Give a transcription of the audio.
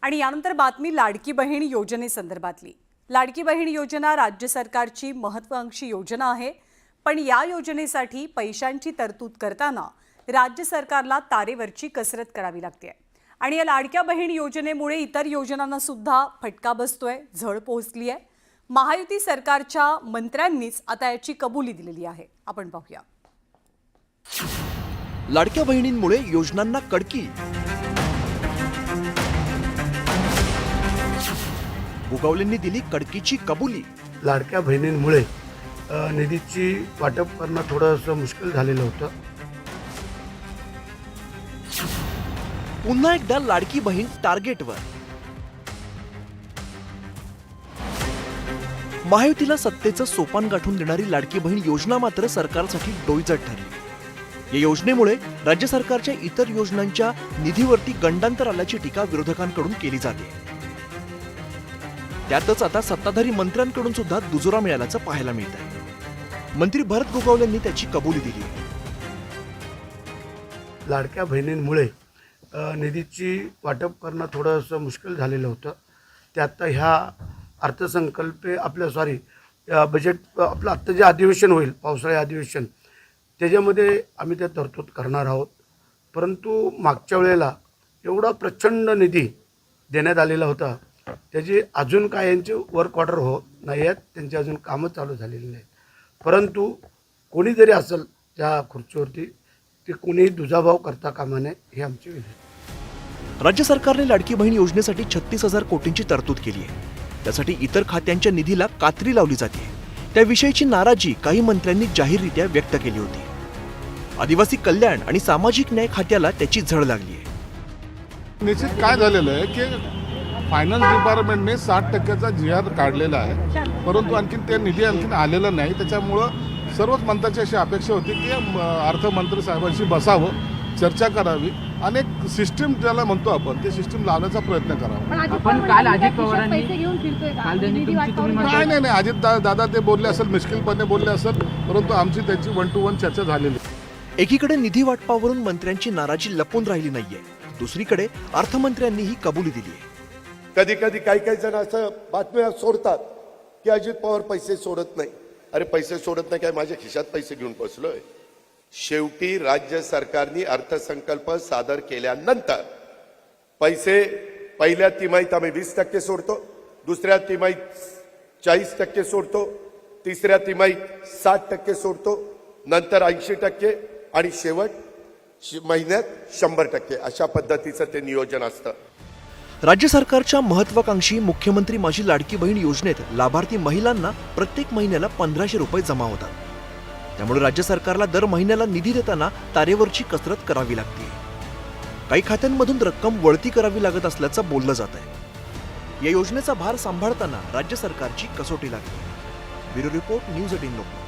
आणि यानंतर बातमी लाडकी बहीण योजनेसंदर्भातली। लाडकी बहीण योजना राज्य सरकारची महत्त्वाकांक्षी योजना आहे, पण या योजनेसाठी पैशांची तरतूद करताना राज्य सरकारला तारेवरची कसरत करावी लागते आणि या लाडक्या बहीण योजनेमुळे इतर योजनांना सुद्धा फटका बसतोय, झळ पोहोचली आहे। महायुती सरकारच्या मंत्र्यांनीच आता याची कबुली दिलेली आहे। आपण पाहूया। लाडक्या बहिणींमुळे योजनांना कडकी, गोगावलेंनी दिली कडकीची कबुली। लाडक्या बहिणींमुळे निधीची वाटप करणं थोडंसं मुश्किल झालेलं होतं। पुन्हा एकदा लाडकी बहीण टार्गेटवर। महायुतीला सत्तेचं सोपान गाठून देणारी लाडकी बहीण योजना मात्र सरकारसाठी डोईजड ठरली। या योजनेमुळे राज्य सरकारच्या इतर योजनांच्या निधीवरती गंडांतर आल्याची टीका विरोधकांकडून केली जाते। त्यातच आता सत्ताधारी मंत्र्यांकडून सुद्धा दुजोरा मिळाल्याचं पाहायला मिळत आहे। मंत्री भरत गोगावलेंनी त्याची कबुली दिली। लाडक्या बहिणींमुळे निधीची वाटप करणं थोडंसं मुश्किल झालेलं होतं। त्यात ह्या अर्थसंकल्पे बजेट आपलं आत्ता जे अधिवेशन होईल, पावसाळी अधिवेशन, त्याच्यामध्ये आम्ही त्या तरतूद करणार आहोत। परंतु मागच्या वेळेला एवढा प्रचंड निधी देण्यात आलेला होता, त्याची अजून काय यांचे वर्क ऑर्डर होत नाही आहेत, त्यांची अजून कामं चालू झालेली नाहीत। परंतु कोणी जरी असेल त्या खुर्चीवरती, ते कोणीही दुजाभाव करता कामा नये, ही आमची विनंती। राज्य सरकारने लाडकी बहीण योजनेसाठी 36,000 कोटींची तरतूद केली आहे। त्यासाठी इतर खात्यांच्या निधीला कात्री लावली जाते। त्याविषयीची नाराजी काही मंत्र्यांनी जाहीररित्या व्यक्त केली होती। आदिवासी कल्याण आणि सामाजिक न्याय खात्याला त्याची झळ लागली आहे। निश्चित काय झालेलं आहे की फायनान्स डिपार्टमेंटने 60% GR काढलेला आहे, परंतु आणखीन ते निधी आणखीन आलेला नाही। त्याच्यामुळं सर्वच मंत्र्यांची अशी अपेक्षा होती की अर्थमंत्री साहेबांशी बसावं, चर्चा करावी आणि एक सिस्टीम ज्याला म्हणतो आपण, ते सिस्टीम लावण्याचा प्रयत्न करावा। आपण काल अजित पवारांनी नाही अजित दादा ते बोलले असेल, मिश्किलपणे बोलले असेल, परंतु आमची त्यांची 1 to 1 चर्चा झालेली। एकीकडे निधी वाटपावरून मंत्र्यांची नाराजी लपून राहिली नाहीये, दुसरीकडे अर्थमंत्र्यांनी ही कबुली दिली आहे। कधी कधी काही जण असं बातम्या सोडतात की अजित पवार पैसे सोडत नाही। अरे पैसे सोडत नाही काय, माझ्या खिशात पैसे घेऊन बसलोय? शेवटी राज्य सरकारने अर्थसंकल्प सादर केल्यानंतर पैसे पहिल्या तिमाहीत आम्ही 20% सोडतो, दुसऱ्या तिमाहीत 40% सोडतो, तिसऱ्या तिमाहीत 60% सोडतो, नंतर 80% आणि शेवट महिन्यात 100%, अशा पद्धतीचं ते नियोजन असतं। राज्य सरकारच्या महत्त्वाकांक्षी मुख्यमंत्री माझी लाडकी बहीण योजनेत लाभार्थी महिलांना प्रत्येक महिन्याला 1,500 रुपये जमा होतात। त्यामुळे राज्य सरकारला दर महिन्याला निधी देताना तारेवरची कसरत करावी लागते। काही खात्यांमधून रक्कम वळती करावी लागत असल्याचं बोललं जात आहे। या योजनेचा भार सांभाळताना राज्य सरकारची कसोटी लागते। Bureau report, news 18 Lokmat.